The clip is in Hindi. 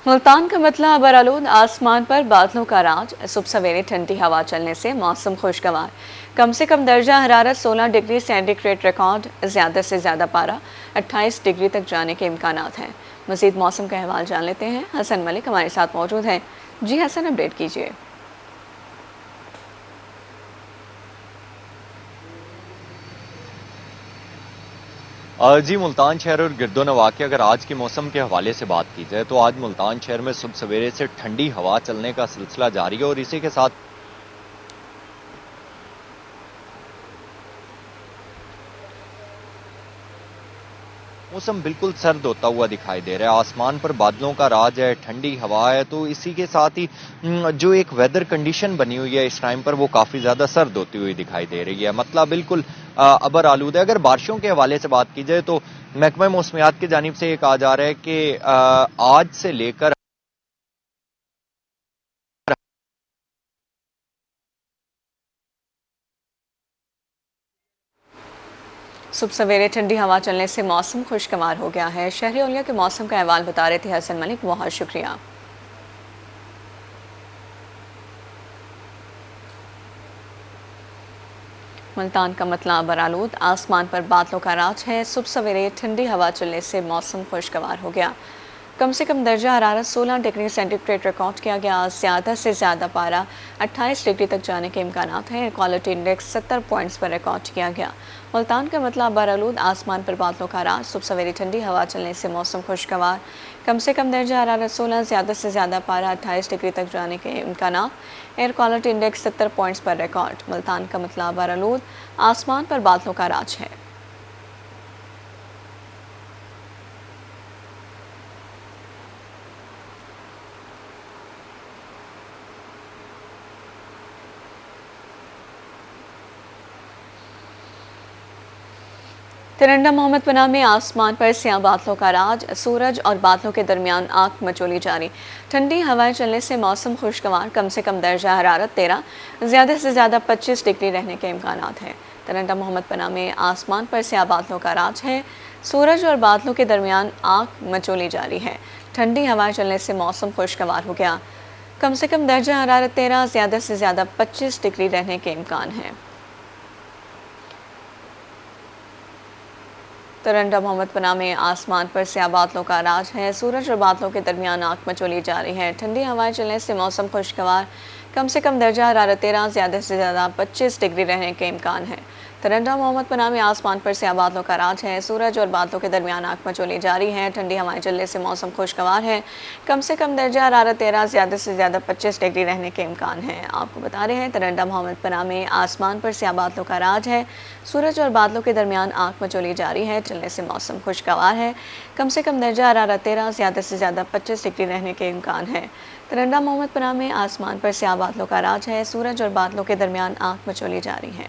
मुल्तान का मतला बरालूद आसमान पर बादलों का राज। सुबह सवेरे ठंडी हवा चलने से मौसम खुशगवार। कम से कम दर्जा हरारत 16 डिग्री सेंटीग्रेड रिकॉर्ड। ज़्यादा से ज़्यादा पारा 28 डिग्री तक जाने के इम्कानात हैं। मज़ीद मौसम का अहवाल जान लेते हैं। हसन मलिक हमारे साथ मौजूद हैं। जी हसन, अपडेट कीजिए। जी, मुल्तान शहर और गिरदोनवा के अगर आज के मौसम के हवाले से बात की जाए तो आज मुल्तान शहर में सुबह सवेरे से ठंडी हवा चलने का सिलसिला जारी है और इसी के साथ मौसम बिल्कुल सर्द होता हुआ दिखाई दे रहा है। आसमान पर बादलों का राज है, ठंडी हवा है, तो इसी के साथ ही जो एक वेदर कंडीशन बनी हुई है इस टाइम पर वो काफ़ी ज़्यादा सर्द होती हुई दिखाई दे रही है। मतलब बिल्कुल अबर आलूद है। अगर बारिशों के हवाले से बात की जाए तो महकमा मौसमियात की जानिब से ये कहा जा रहा है कि आज से लेकर सुबह सवेरे ठंडी हवा चलने से मौसम खुशगवार हो गया है। शहरी ओलिया के मौसम का अहवाल बता रहे थे हसन मलिक, बहुत शुक्रिया। मुल्तान का मतला बरालूद आसमान पर बादलों का राज है। सुबह सवेरे ठंडी हवा चलने से मौसम खुशगवार हो गया। कम से कम दर्जा हरारत 16 डिग्री सेंटीग्रेड रिकॉर्ड किया गया। ज़्यादा से ज़्यादा पारा 28 डिग्री तक जाने के इम्कानात हैं। क्वालिटी इंडेक्स 70 पॉइंट्स पर रिकॉर्ड किया गया। मुल्तान का मतलब बरालूद आसमान पर बादलों का राज। सुबह सवेरे ठंडी हवा चलने से मौसम खुशगवार। कम से कम दर्जा हरारत 16, ज़्यादा से ज़्यादा पारा 28 डिग्री तक जाने के इम्कानात। एयर क्वालिटी इंडेक्स 70 पॉइंट्स पर रिकॉर्ड। मुल्तान का मतलब बरालूद आसमान पर बादलों का राज है। तिरंडा मोहम्मद पनाह में आसमान पर स्याह बादलों का राज। सूरज और बादलों के दरमियान आग मचोली जारी। ठंडी हवाएं चलने से मौसम खुशगवार। कम से कम दर्जा हरारत 13, ज़्यादा से ज़्यादा 25 डिग्री रहने के इम्कानात हैं। तिरंडा मोहम्मद पनाह में आसमान पर स्याह बादलों का राज है। सूरज और बादलों के दरमियान आग मचोली जारी है। ठंडी हवाएं चलने से मौसम खुशगवार हो गया। कम से कम दर्जा हरारत 13, ज़्यादा से ज़्यादा 25 डिग्री रहने के इम्कान हैं। तिरंडा मोहम्मद पनाह में आसमान पर स्याह बादलों का राज है। सूरज और बादलों के दरमियान आग मचोली जा रही है। ठंडी हवाएं चलने से मौसम खुशगवार। कम से कम दर्जा हरारत 13, ज़्यादा से ज़्यादा 25 डिग्री रहने के इम्कान है। तिरंडा मोहम्मद पनाह में आसमान पर स्याह बादलों का राज है। सूरज और बादलों के दरमियान आग मचोली जारी है। ठंडी हवाएं चलने से मौसम खुशगवार है। कम से कम दर्जा हरारत 13, ज़्यादा से ज़्यादा 25 डिग्री रहने के इम्कान है। आपको बता रहे हैं तिरंडा मोहम्मद पनाह में आसमान पर स्याह बादलों का राज है। सूरज और बादलों के दरमियान आग मचोली जारी है। चलने से मौसम खुशगवार है। कम से कम दर्जा हरारत 13, ज़्यादा से ज़्यादा 25 डिग्री रहने के इम्कान है। तिरंडा मोहम्मद पनाह में आसमान पर स्याह बादलों का राज है। सूरज और बादलों के दरमियान आग मचोली जारी है।